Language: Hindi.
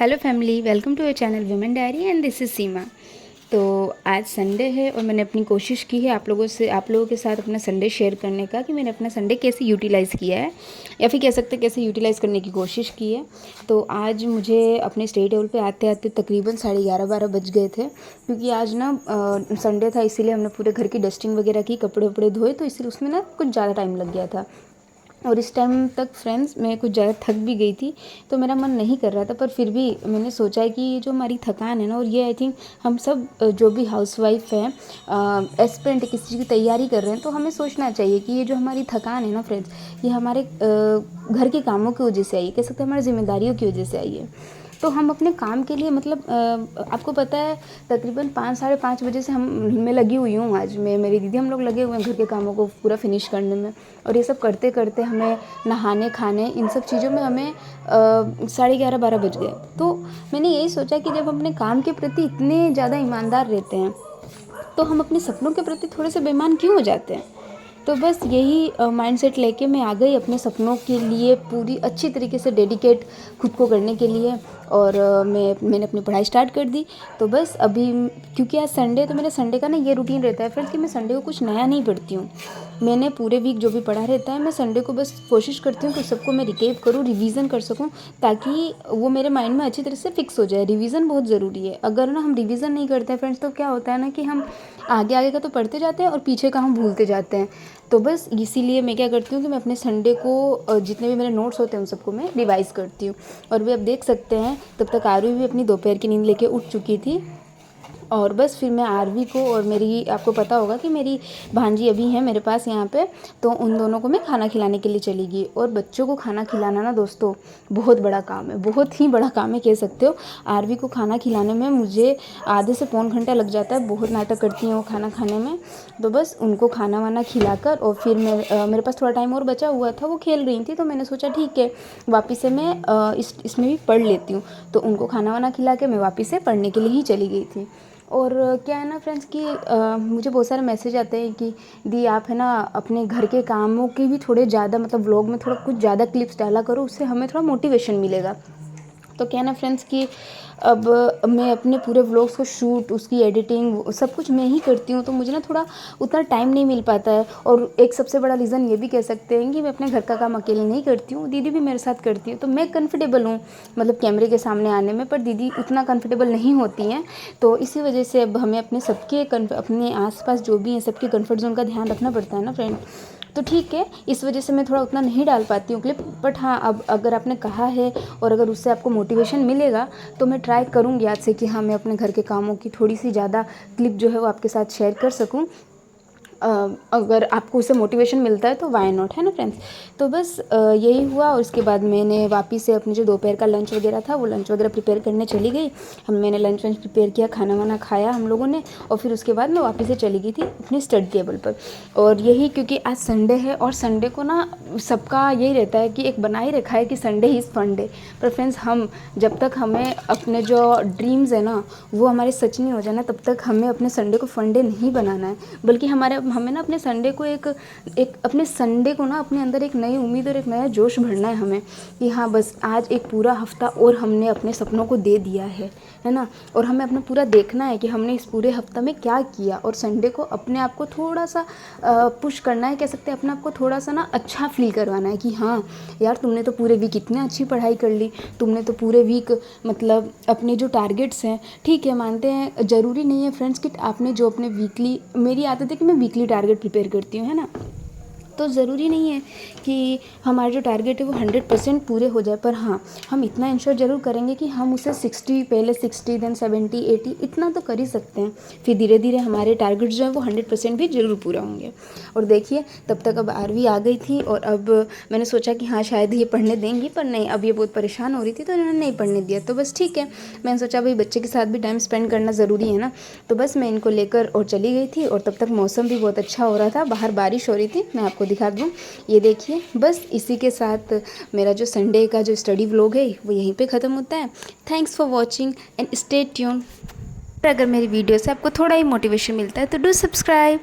Hello family, welcome to your channel women diary and this is Seema. तो आज संडे है और मैंने अपनी कोशिश की है आप लोगों के साथ अपना संडे शेयर करने का कि मैंने अपना संडे कैसे यूटिलाइज़ किया है, या फिर कह सकते हैं कैसे यूटिलाइज़ करने की कोशिश की है। तो आज मुझे अपने स्टडी टेबल पे आते आते तकरीबन 11:30-12 बज गए थे, क्योंकि आज ना संडे था, इसीलिए हमने पूरे घर की डस्टिंग वगैरह की, कपड़े वपड़े धोए, तो इसलिए उसमें ना कुछ ज़्यादा टाइम लग गया था। और इस टाइम तक फ्रेंड्स मैं कुछ ज़्यादा थक भी गई थी, तो मेरा मन नहीं कर रहा था, पर फिर भी मैंने सोचा है कि ये जो हमारी थकान है ना, और ये आई थिंक हम सब जो भी हाउसवाइफ हैं, एस्पिरेंट किसी चीज़ की तैयारी कर रहे हैं, तो हमें सोचना चाहिए कि ये जो हमारी थकान है ना फ्रेंड्स, ये हमारे घर के कामों की वजह से आई है, कह सकते हैं हमारी जिम्मेदारियों की वजह से आई है। तो हम अपने काम के लिए मतलब आपको पता है तकरीबन 5-5:30 बजे से मैं लगी हुई हूँ। आज मैं मेरी दीदी हम लोग लगे हुए हैं घर के कामों को पूरा फिनिश करने में, और ये सब करते करते हमें नहाने खाने इन सब चीज़ों में हमें 11:30-12 बज गए। तो मैंने यही सोचा कि जब हम अपने काम के प्रति इतने ज़्यादा ईमानदार रहते हैं, तो हम अपने सपनों के प्रति थोड़े से बेईमान क्यों हो जाते हैं। तो बस यही माइंडसेट लेके मैं आ गई अपने सपनों के लिए पूरी अच्छी तरीके से डेडिकेट खुद को करने के लिए, और मैंने अपनी पढ़ाई स्टार्ट कर दी। तो बस अभी क्योंकि आज संडे, तो मेरा संडे का ना ये रूटीन रहता है फ्रेंड्स कि मैं संडे को कुछ नया नहीं पढ़ती हूँ। मैंने पूरे वीक जो भी पढ़ा रहता है, मैं संडे को बस कोशिश करती हूँ कि सबको मैं रिकेप करूँ, रिवीजन कर सकूँ, ताकि वो मेरे माइंड में अच्छी तरह से फिक्स हो जाए। रिवीजन बहुत ज़रूरी है। अगर ना हम रिवीजन नहीं करते हैं फ्रेंड्स, तो क्या होता है ना कि हम आगे आगे का तो पढ़ते जाते हैं और पीछे का हम भूलते जाते हैं। तो बस इसीलिए मैं क्या करती हूँ कि मैं अपने संडे को जितने भी मेरे नोट्स होते हैं उन सबको मैं रिवाइज़ करती हूँ। और वे अब देख सकते हैं तब तक आरवी भी अपनी दोपहर की नींद लेके उठ चुकी थी। और बस फिर मैं आरवी को, और मेरी आपको पता होगा कि मेरी भांजी अभी है मेरे पास यहाँ पे, तो उन दोनों को मैं खाना खिलाने के लिए चली गई। और बच्चों को खाना खिलाना ना दोस्तों बहुत बड़ा काम है, बहुत ही बड़ा काम है कह सकते हो। आरवी को खाना खिलाने में मुझे आधे से पौन घंटा लग जाता है, बहुत नाटक करती हैं वो खाना खाने में। तो बस उनको खाना वाना खिलाकर, और फिर मेरे पास थोड़ा टाइम और बचा हुआ था, वो खेल रही थी, तो मैंने सोचा ठीक है वापस से मैं इसमें भी पढ़ लेती हूँ। तो उनको खाना वाना खिला के मैं वापस से पढ़ने के लिए ही चली गई थी। और क्या है ना फ्रेंड्स कि मुझे बहुत सारे मैसेज आते हैं कि दी आप है ना अपने घर के कामों के भी थोड़े ज़्यादा मतलब व्लॉग में थोड़ा कुछ ज़्यादा क्लिप्स डाला करो, उससे हमें थोड़ा मोटिवेशन मिलेगा। तो क्या है ना फ्रेंड्स कि अब मैं अपने पूरे व्लॉग्स को शूट, उसकी एडिटिंग सब कुछ मैं ही करती हूँ, तो मुझे ना थोड़ा उतना टाइम नहीं मिल पाता है। और एक सबसे बड़ा रीज़न ये भी कह सकते हैं कि मैं अपने घर का काम अकेले नहीं करती हूँ, दीदी भी मेरे साथ करती है। तो मैं कंफर्टेबल हूँ मतलब कैमरे के सामने आने में, पर दीदी उतना कंफर्टेबल नहीं होती हैं। तो इसी वजह से अब हमें अपने आसपास जो भी हैं सबके कंफर्ट जोन का ध्यान रखना पड़ता है ना फ्रेंड। तो ठीक है, इस वजह से मैं थोड़ा उतना नहीं डाल पाती हूँ क्लिप, बट हाँ अब अगर आपने कहा है और अगर उससे आपको मोटिवेशन मिलेगा, तो मैं ट्राई करूँगी आज से कि हाँ मैं अपने घर के कामों की थोड़ी सी ज़्यादा क्लिप जो है वो आपके साथ शेयर कर सकूँ। अगर आपको उससे मोटिवेशन मिलता है तो वाई नॉट, है ना फ्रेंड्स। तो बस यही हुआ, और उसके बाद मैंने वापस से अपनी जो दोपहर का लंच वगैरह था वो लंच वगैरह प्रिपेयर करने चली गई। मैंने लंच वंच प्रिपेयर किया, खाना वाना खाया हम लोगों ने, और फिर उसके बाद मैं वापस से चली गई थी अपने स्टडी टेबल पर। और यही क्योंकि आज संडे है, और संडे को ना सबका यही रहता है कि एक बना ही रखा है कि संडे इज़ फन डे। पर फ्रेंड्स हम जब तक हमें अपने जो ड्रीम्स है ना वो हमारे सच नहीं हो जाना, तब तक हमें अपने संडे को फन डे नहीं बनाना है, बल्कि हमें ना अपने संडे को एक अपने संडे को ना अपने अंदर एक नई उम्मीद और एक नया जोश भरना है हमें, कि हाँ बस आज एक पूरा हफ्ता और हमने अपने सपनों को दे दिया है ना। और हमें अपना पूरा देखना है कि हमने इस पूरे हफ्ता में क्या किया, और संडे को अपने आप को थोड़ा सा पुश करना है, कह सकते हैं अपने आप को थोड़ा सा ना अच्छा फील करवाना है कि हाँ यार तुमने तो पूरे वीक इतनी अच्छी पढ़ाई कर ली, तुमने तो पूरे वीक मतलब अपने जो टारगेट्स हैं, ठीक है मानते हैं ज़रूरी नहीं है फ्रेंड्स कि आपने जो अपने वीकली, मेरी आदत है कि मैं वीकली टारगेट प्रिपेयर करती हूँ, है ना। तो ज़रूरी नहीं है कि हमारे जो टारगेट है वो 100% पूरे हो जाए, पर हाँ हम इतना इंश्योर ज़रूर करेंगे कि हम उसे 60, पहले 60 देन 70 80 इतना तो कर ही सकते हैं। फिर धीरे धीरे हमारे टारगेट जो है वो 100% भी ज़रूर पूरा होंगे। और देखिए तब तक अब आरवी आ गई थी, और अब मैंने सोचा कि हाँ शायद ये पढ़ने देंगी, पर नहीं, अब ये बहुत परेशान हो रही थी तो इन्होंने नहीं पढ़ने दिया। तो बस ठीक है, मैंने सोचा भाई बच्चे के साथ भी टाइम स्पेंड करना ज़रूरी है ना। तो बस मैं इनको लेकर और चली गई थी, और तब तक मौसम भी बहुत अच्छा हो रहा था, बाहर बारिश हो रही थी। मैं आपको दिखा दूँ, ये देखिए। बस इसी के साथ मेरा जो संडे का जो स्टडी व्लॉग है वो यहीं पे ख़त्म होता है। Thanks for watching and stay tune. अगर मेरी वीडियो से आपको थोड़ा ही मोटिवेशन मिलता है तो डू सब्सक्राइब।